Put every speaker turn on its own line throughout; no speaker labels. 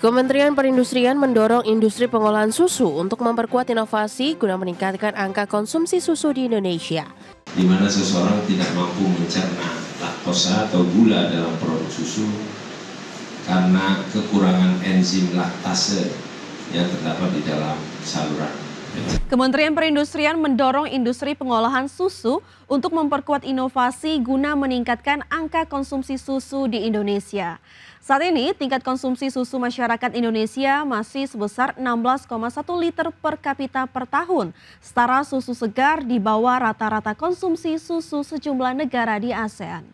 Kementerian Perindustrian mendorong industri pengolahan susu untuk memperkuat inovasi guna meningkatkan angka konsumsi susu di Indonesia.
Di mana seseorang tidak mampu mencerna laktosa atau gula dalam produk susu karena kekurangan enzim laktase yang terdapat di dalam saluran.
Kementerian Perindustrian mendorong industri pengolahan susu untuk memperkuat inovasi guna meningkatkan angka konsumsi susu di Indonesia. Saat ini, tingkat konsumsi susu masyarakat Indonesia masih sebesar 16,1 liter per kapita per tahun, setara susu segar di bawah rata-rata konsumsi susu sejumlah negara di ASEAN.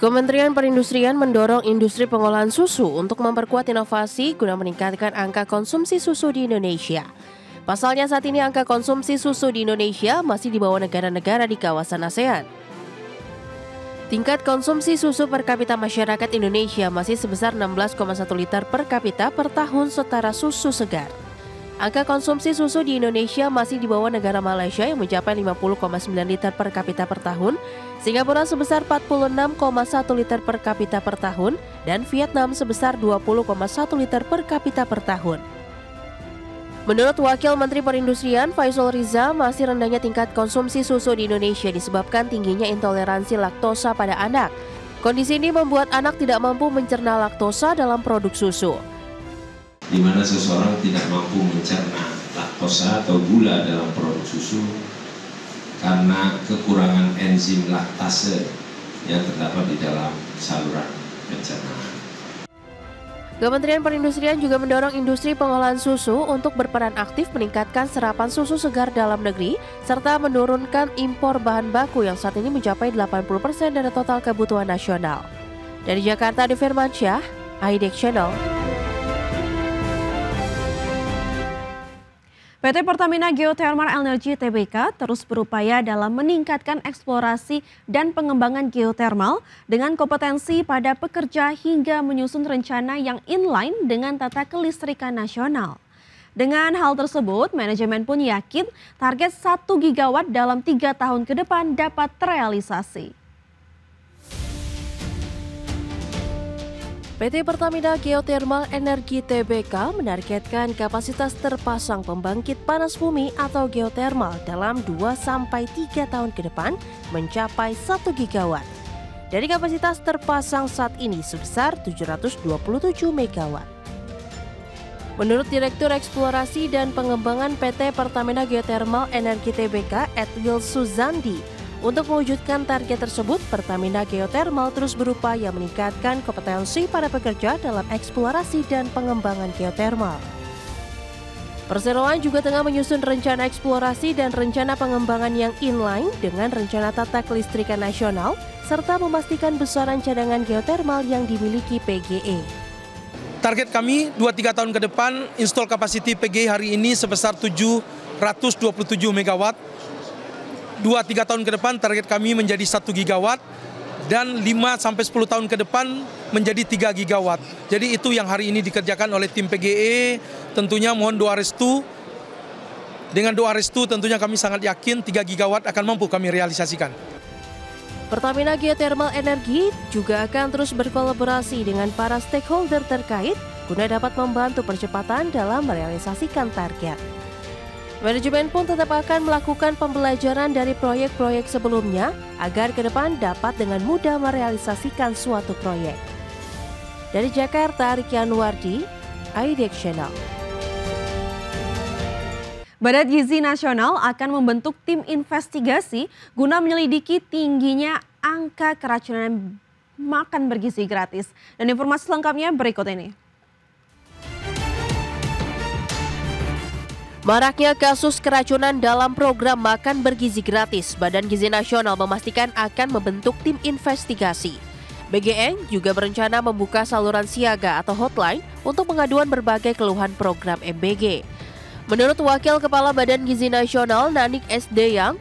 Kementerian Perindustrian mendorong industri pengolahan susu untuk memperkuat inovasi guna meningkatkan angka konsumsi susu di Indonesia. Pasalnya saat ini angka konsumsi susu di Indonesia masih di bawah negara-negara di kawasan ASEAN. Tingkat konsumsi susu per kapita masyarakat Indonesia masih sebesar 16,1 liter per kapita per tahun setara susu segar. Angka konsumsi susu di Indonesia masih di bawah negara Malaysia yang mencapai 50,9 liter per kapita per tahun, Singapura sebesar 46,1 liter per kapita per tahun, dan Vietnam sebesar 20,1 liter per kapita per tahun. Menurut Wakil Menteri Perindustrian Faisal Riza, masih rendahnya tingkat konsumsi susu di Indonesia disebabkan tingginya intoleransi laktosa pada anak. Kondisi ini membuat anak tidak mampu mencerna laktosa dalam produk susu.
Di mana seseorang tidak mampu mencerna laktosa atau gula dalam produk susu karena kekurangan enzim laktase yang terdapat di dalam saluran pencernaan.
Kementerian Perindustrian juga mendorong industri pengolahan susu untuk berperan aktif meningkatkan serapan susu segar dalam negeri serta menurunkan impor bahan baku yang saat ini mencapai 80% dari total kebutuhan nasional. Dari Jakarta, Ade Firmansyah, IDX Channel.
PT Pertamina Geothermal Energy Tbk terus berupaya dalam meningkatkan eksplorasi dan pengembangan geotermal dengan kompetensi pada pekerja hingga menyusun rencana yang inline dengan tata kelistrikan nasional. Dengan hal tersebut, manajemen pun yakin target 1 gigawatt dalam 3 tahun ke depan dapat terrealisasi.
PT Pertamina Geothermal Energy Tbk menargetkan kapasitas terpasang pembangkit panas bumi atau geotermal dalam 2-3 tahun ke depan mencapai 1 gigawatt. Dari kapasitas terpasang saat ini sebesar 727 megawatt. Menurut Direktur Eksplorasi dan Pengembangan PT Pertamina Geothermal Energy Tbk, Edwil Suzandi, untuk mewujudkan target tersebut, Pertamina Geothermal terus berupaya meningkatkan kompetensi para pekerja dalam eksplorasi dan pengembangan geotermal. Perseroan juga tengah menyusun rencana eksplorasi dan rencana pengembangan yang inline dengan rencana tata kelistrikan nasional, serta memastikan besaran cadangan geotermal yang dimiliki PGE.
Target kami 2-3 tahun ke depan, install capacity PGE hari ini sebesar 727 megawatt. 2-3 tahun ke depan target kami menjadi 1 gigawatt dan 5-10 tahun ke depan menjadi 3 gigawatt. Jadi itu yang hari ini dikerjakan oleh tim PGE, tentunya mohon doa restu. Dengan doa restu tentunya kami sangat yakin 3 gigawatt akan mampu kami realisasikan.
Pertamina Geothermal Energy juga akan terus berkolaborasi dengan para stakeholder terkait guna dapat membantu percepatan dalam merealisasikan target. Manajemen pun tetap akan melakukan pembelajaran dari proyek-proyek sebelumnya agar ke depan dapat dengan mudah merealisasikan suatu proyek. Dari Jakarta, Riki Anwardi, IDX Channel.
Badan Gizi Nasional akan membentuk tim investigasi guna menyelidiki tingginya angka keracunan makan bergizi gratis. Dan informasi lengkapnya berikut ini.
Maraknya kasus keracunan dalam program makan bergizi gratis, Badan Gizi Nasional memastikan akan membentuk tim investigasi. BGN juga berencana membuka saluran siaga atau hotline untuk pengaduan berbagai keluhan program MBG. Menurut Wakil Kepala Badan Gizi Nasional Nanik S. Deyang,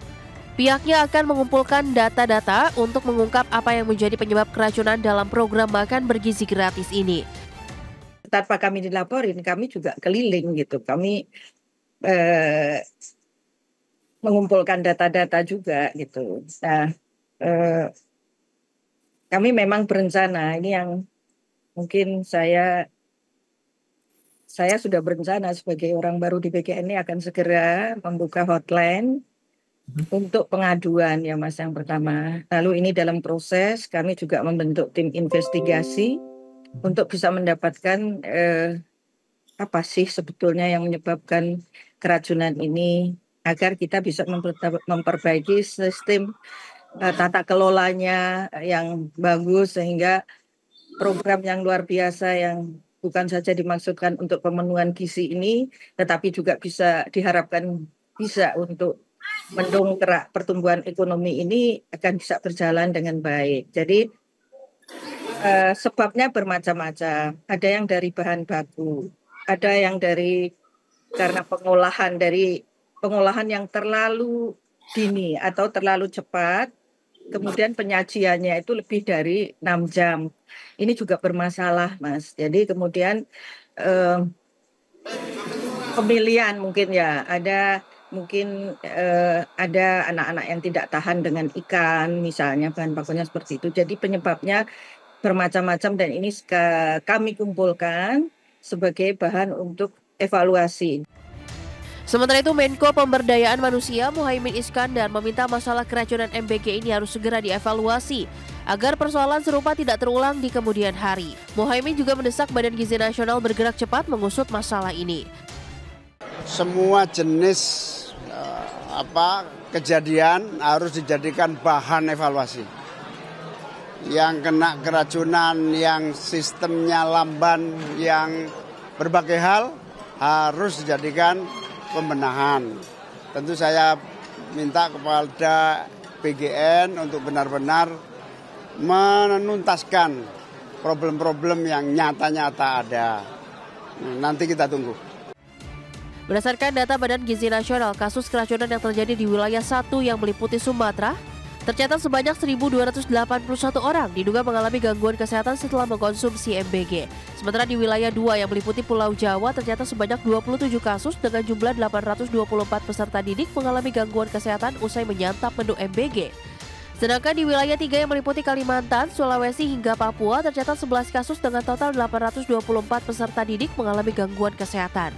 pihaknya akan mengumpulkan data-data untuk mengungkap apa yang menjadi penyebab keracunan dalam program makan bergizi gratis ini.
Tanpa kami dilaporin, kami juga keliling gitu. Kami mengumpulkan data-data juga gitu. Nah, kami memang berencana, ini yang mungkin saya sudah berencana sebagai orang baru di BGN ini akan segera membuka hotline untuk pengaduan ya Mas yang pertama. Lalu ini dalam proses kami juga membentuk tim investigasi untuk bisa mendapatkan apa sih sebetulnya yang menyebabkan keracunan ini agar kita bisa memperbaiki sistem tata kelolanya yang bagus sehingga program yang luar biasa yang bukan saja dimaksudkan untuk pemenuhan gizi ini, tetapi juga diharapkan bisa untuk mendongkrak pertumbuhan ekonomi ini akan bisa berjalan dengan baik. Jadi sebabnya bermacam-macam. Ada yang dari bahan baku, ada yang karena pengolahan yang terlalu dini atau terlalu cepat. Kemudian penyajiannya itu lebih dari 6 jam. Ini juga bermasalah, Mas. Jadi kemudian pemilihan mungkin ya, ada anak-anak yang tidak tahan dengan ikan, misalnya bahan bakunya seperti itu. Jadi penyebabnya bermacam-macam dan ini kami kumpulkan sebagai bahan untuk evaluasi.
Sementara itu, Menko Pemberdayaan Manusia Muhaimin Iskandar meminta masalah keracunan MBG ini harus segera dievaluasi agar persoalan serupa tidak terulang di kemudian hari. Muhaimin juga mendesak Badan Gizi Nasional bergerak cepat mengusut masalah ini.
Semua jenis kejadian harus dijadikan bahan evaluasi. Yang kena keracunan, yang sistemnya lamban, yang berbagai hal harus dijadikan pembenahan. Tentu saya minta kepada BGN untuk benar-benar menuntaskan problem-problem yang nyata-nyata ada. Nanti kita tunggu.
Berdasarkan data Badan Gizi Nasional, kasus keracunan yang terjadi di wilayah 1 yang meliputi Sumatera, tercatat sebanyak 1.281 orang diduga mengalami gangguan kesehatan setelah mengkonsumsi MBG. Sementara di wilayah 2 yang meliputi Pulau Jawa tercatat sebanyak 27 kasus dengan jumlah 824 peserta didik mengalami gangguan kesehatan usai menyantap menu MBG. Sedangkan di wilayah 3 yang meliputi Kalimantan, Sulawesi hingga Papua tercatat 11 kasus dengan total 824 peserta didik mengalami gangguan kesehatan.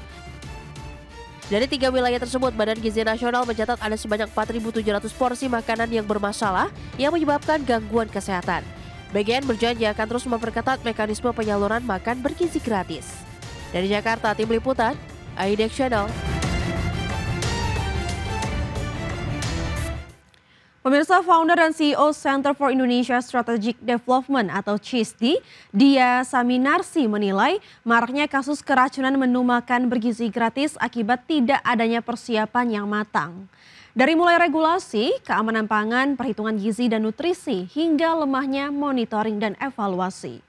Dari 3 wilayah tersebut, Badan Gizi Nasional mencatat ada sebanyak 4.700 porsi makanan yang bermasalah yang menyebabkan gangguan kesehatan. BGN berjanji akan terus memperketat mekanisme penyaluran makan bergizi gratis. Dari Jakarta, Tim Liputan, IDX Channel.
Pemirsa, founder dan CEO Center for Indonesia Strategic Development atau CISDI, Dia Saminarsi menilai maraknya kasus keracunan menu makan bergizi gratis akibat tidak adanya persiapan yang matang. Dari mulai regulasi, keamanan pangan, perhitungan gizi dan nutrisi, hingga lemahnya monitoring dan evaluasi.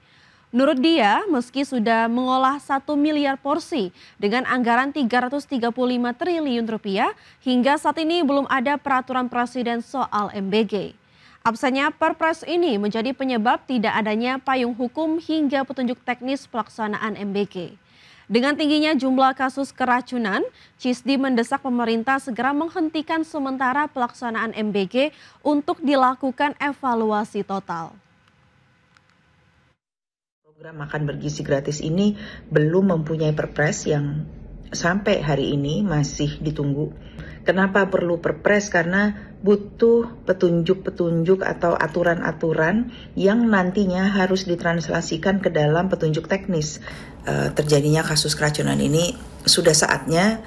Menurut dia, meski sudah mengolah 1 miliar porsi dengan anggaran 335 triliun rupiah, hingga saat ini belum ada peraturan presiden soal MBG. Absennya Perpres ini menjadi penyebab tidak adanya payung hukum hingga petunjuk teknis pelaksanaan MBG. Dengan tingginya jumlah kasus keracunan, CISDI mendesak pemerintah segera menghentikan sementara pelaksanaan MBG untuk dilakukan evaluasi total.
Program makan bergizi gratis ini belum mempunyai perpres yang sampai hari ini masih ditunggu. Kenapa perlu perpres? Karena butuh petunjuk-petunjuk atau aturan-aturan yang nantinya harus ditranslasikan ke dalam petunjuk teknis. Terjadinya kasus keracunan ini sudah saatnya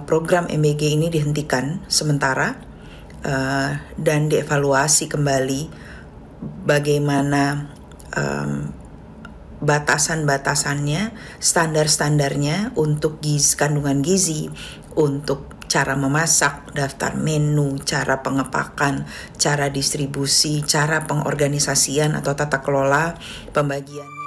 program MBG ini dihentikan sementara dan dievaluasi kembali bagaimana batasan-batasannya, standar-standarnya untuk kandungan gizi, untuk cara memasak, daftar menu, cara pengepakan, cara distribusi, cara pengorganisasian atau tata kelola pembagian.